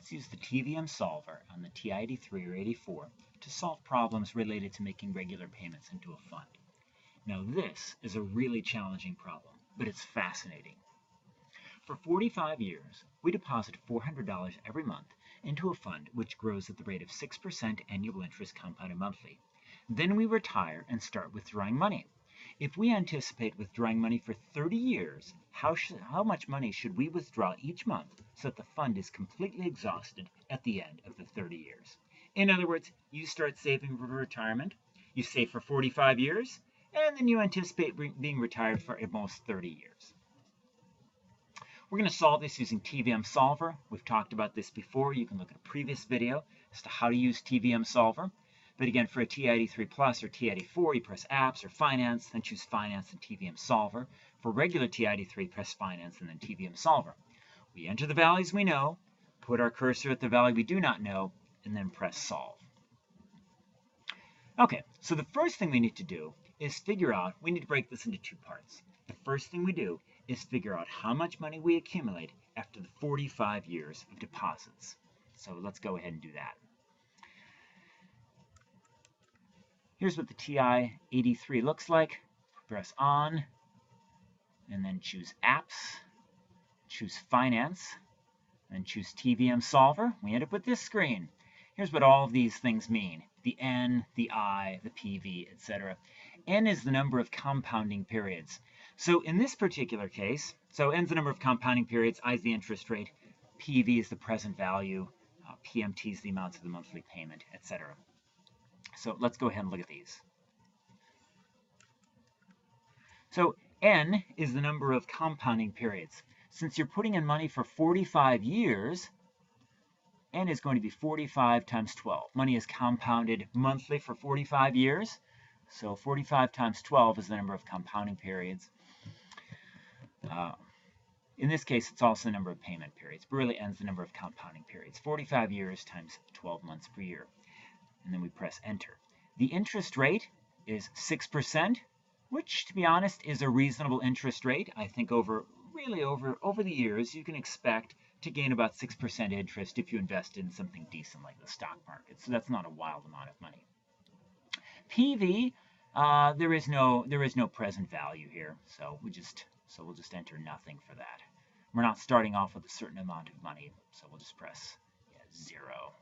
let's use the TVM Solver on the TI-83 or 84 to solve problems related to making regular payments into a fund. Now this is a really challenging problem, but it's fascinating. For 45 years, we deposit $400 every month into a fund which grows at the rate of 6% annual interest compounded monthly. Then we retire and start withdrawing money. If we anticipate withdrawing money for 30 years, how much money should we withdraw each month so that the fund is completely exhausted at the end of the 30 years? In other words, you start saving for retirement, you save for 45 years, and then you anticipate being retired for almost 30 years. We're going to solve this using TVM Solver. We've talked about this before. You can look at a previous video as to how to use TVM Solver. But again, for a TI-83 Plus or TI-84, you press Apps or Finance, then choose Finance and TVM Solver. For regular TI-83, press Finance and then TVM Solver. We enter the values we know, put our cursor at the value we do not know, and then press Solve. Okay, so the first thing we need to do is figure out, we need to break this into two parts. The first thing we do is figure out how much money we accumulate after the 45 years of deposits. So let's go ahead and do that. Here's what the TI-83 looks like. Press On, and then choose Apps, choose Finance, and choose TVM Solver. We end up with this screen. Here's what all of these things mean. The N, the I, the PV, etc. N is the number of compounding periods. So in this particular case, so N is the number of compounding periods, I is the interest rate, PV is the present value, PMT is the amount of the monthly payment, etc. So let's go ahead and look at these. So N is the number of compounding periods. Since you're putting in money for 45 years, N is going to be 45 times 12. Money is compounded monthly for 45 years. So 45 times 12 is the number of compounding periods. In this case, it's also the number of payment periods, but really N is the number of compounding periods. 45 years times 12 months per year. And then we press Enter. The interest rate is 6%, which, to be honest, is a reasonable interest rate. I think over the years, you can expect to gain about 6% interest if you invest in something decent like the stock market. So that's not a wild amount of money. PV, there is no present value here, so we'll just enter nothing for that. We're not starting off with a certain amount of money, so we'll just press 0.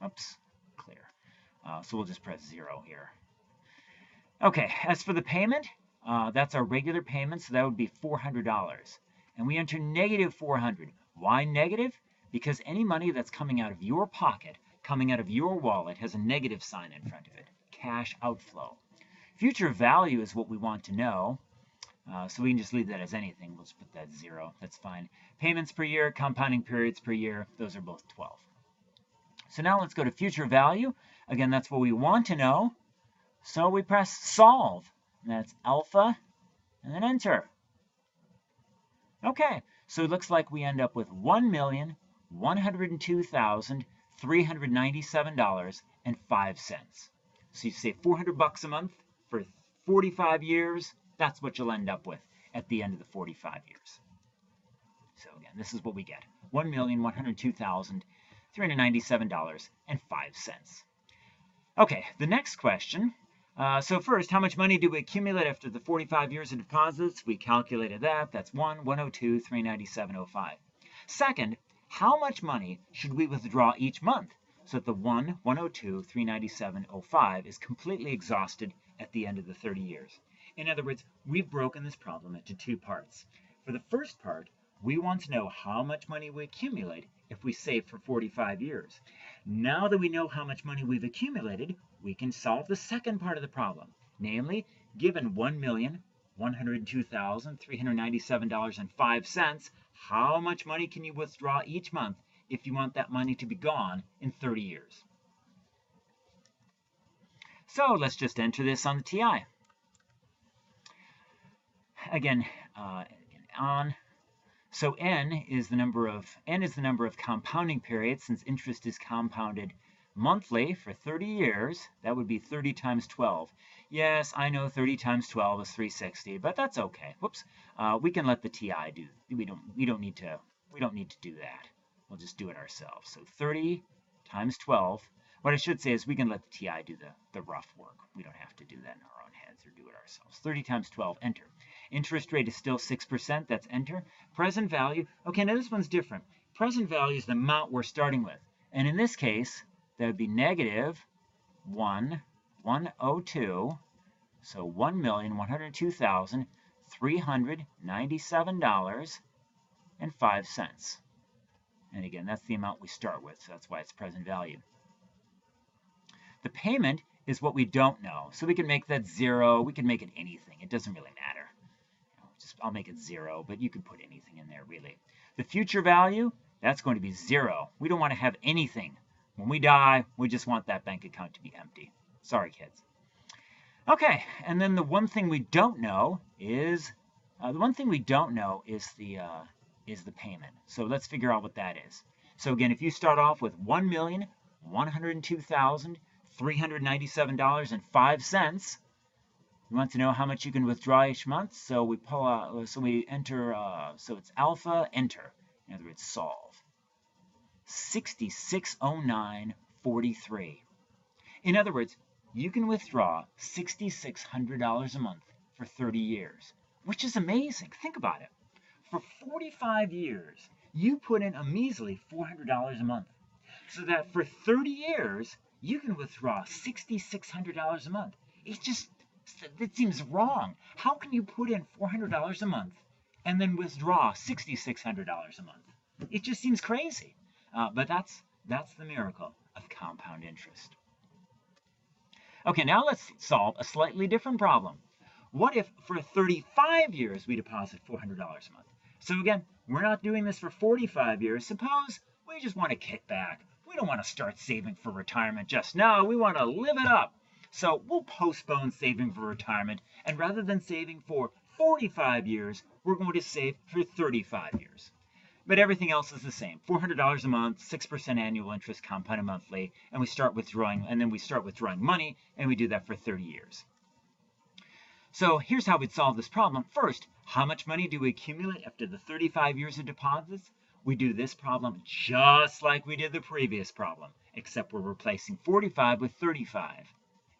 Oops, clear. So we'll just press 0 here. Okay, as for the payment, that's our regular payment, so that would be $400. And we enter negative 400. Why negative? Because any money that's coming out of your pocket, coming out of your wallet, has a negative sign in front of it. Cash outflow. Future value is what we want to know. So we can just leave that as anything. We'll just put that 0. That's fine. Payments per year, compounding periods per year, those are both 12. So now let's go to future value. Again, that's what we want to know. So we press Solve. And that's alpha, and then Enter. Okay, so it looks like we end up with $1,102,397.05. So you save $400 a month for 45 years. That's what you'll end up with at the end of the 45 years. So again, this is what we get. $1,102,397.05. Okay, the next question. So first, how much money do we accumulate after the 45 years of deposits? We calculated that. That's $1,102,397.05. Second, how much money should we withdraw each month so that the $1,102,397.05 is completely exhausted at the end of the 30 years? In other words, we've broken this problem into two parts. For the first part, we want to know how much money we accumulate if we save for 45 years. Now that we know how much money we've accumulated, we can solve the second part of the problem. Namely, given $1,102,397.05, how much money can you withdraw each month if you want that money to be gone in 30 years? So let's just enter this on the TI. Again, on. So N is the number of compounding periods. Since interest is compounded monthly for 30 years, that would be 30 times 12. Yes, I know 30 times 12 is 360, but that's okay. Whoops. We can let the TI do. We don't need to do that. we'll just do it ourselves. So 30 times 12. What I should say is we can let the TI do the rough work. We don't have to do that in our own heads or do it ourselves. 30 times 12, enter. Interest rate is still 6%, that's enter. Present value, okay, now this one's different. Present value is the amount we're starting with. And in this case, that would be negative 102, so $1,102,397.05. And again, that's the amount we start with, so that's why it's present value. The payment is what we don't know, so we can make that 0, we can make it anything, it doesn't really matter. I'll make it 0, but you can put anything in there, really. The future value, that's going to be 0. We don't want to have anything. When we die, we just want that bank account to be empty. Sorry, kids. Okay, and then the one thing we don't know is the payment. So let's figure out what that is. So again, if you start off with $1,102,397.05, you want to know how much you can withdraw each month. So we pull out, so we enter, so it's alpha, enter. In other words, solve. 6609.43. In other words, you can withdraw $6,600 a month for 30 years, which is amazing. Think about it. For 45 years, you put in a measly $400 a month. So that for 30 years, you can withdraw $6,600 a month. It seems wrong. How can you put in $400 a month and then withdraw $6,600 a month? It just seems crazy. But that's the miracle of compound interest. Okay, now let's solve a slightly different problem. What if for 35 years we deposit $400 a month? So again, we're not doing this for 45 years. Suppose we just want to kick back. We don't want to start saving for retirement just now. We want to live it up. So we'll postpone saving for retirement, and rather than saving for 45 years, we're going to save for 35 years. But everything else is the same. $400 a month, 6% annual interest, compounded monthly, and we start withdrawing money, and we do that for 30 years. So here's how we'd solve this problem. First, how much money do we accumulate after the 35 years of deposits? We do this problem just like we did the previous problem, except we're replacing 45 with 35.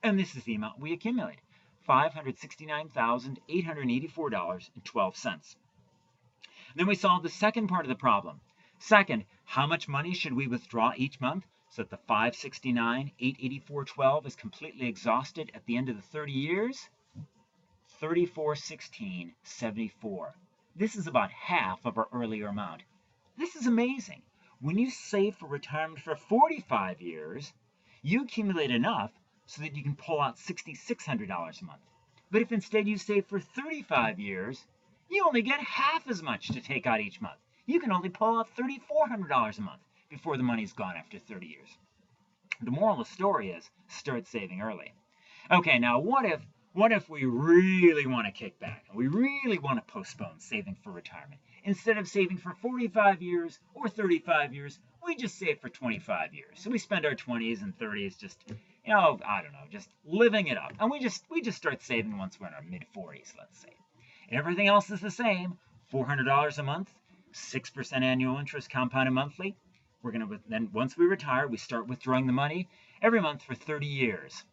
And this is the amount we accumulate, $569,884.12. Then we solve the second part of the problem. Second, how much money should we withdraw each month so that the $569,884.12 is completely exhausted at the end of the 30 years? $3416.74. This is about half of our earlier amount. This is amazing. When you save for retirement for 45 years, you accumulate enough so that you can pull out $6,600 a month. But if instead you save for 35 years, you only get half as much to take out each month. You can only pull out $3,400 a month before the money's gone after 30 years. The moral of the story is start saving early. Okay, now what if we really want to kick back and we really want to postpone saving for retirement? Instead of saving for 45 years or 35 years, we just save for 25 years. So we spend our 20s and 30s just, just living it up. And we just start saving once we're in our mid-40s, let's say. Everything else is the same. $400 a month, 6% annual interest compounded monthly. Then once we retire, we start withdrawing the money every month for 30 years.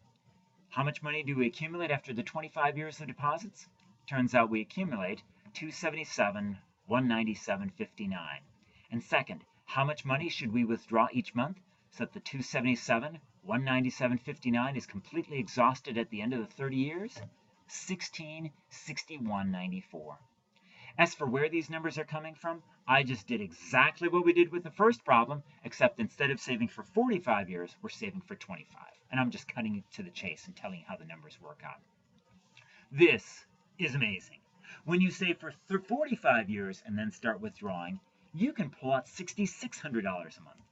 How much money do we accumulate after the 25 years of deposits? Turns out we accumulate $277,197.59. And second, how much money should we withdraw each month so that the $277,197.59 is completely exhausted at the end of the 30 years? $1661.94. As for where these numbers are coming from, I just did exactly what we did with the first problem, except instead of saving for 45 years, we're saving for 25. And I'm just cutting it to the chase and telling you how the numbers work out. This is amazing. When you save for 45 years and then start withdrawing, you can pull out $6,600 a month.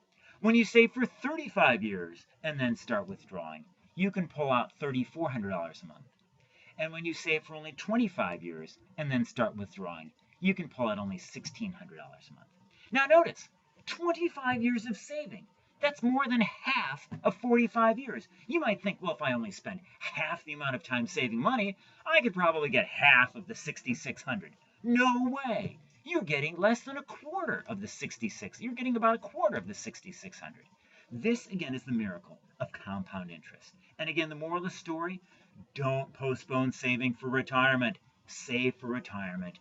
When you save for 35 years and then start withdrawing, you can pull out $3,400 a month. And when you save for only 25 years and then start withdrawing, you can pull out only $1,600 a month. Now notice, 25 years of saving. That's more than half of 45 years. You might think, well, if I only spend half the amount of time saving money, I could probably get half of the $6,600. No way. you're getting less than a quarter of the 66. You're getting about a quarter of the 6,600. This, again, is the miracle of compound interest. And again, the moral of the story, don't postpone saving for retirement. Save for retirement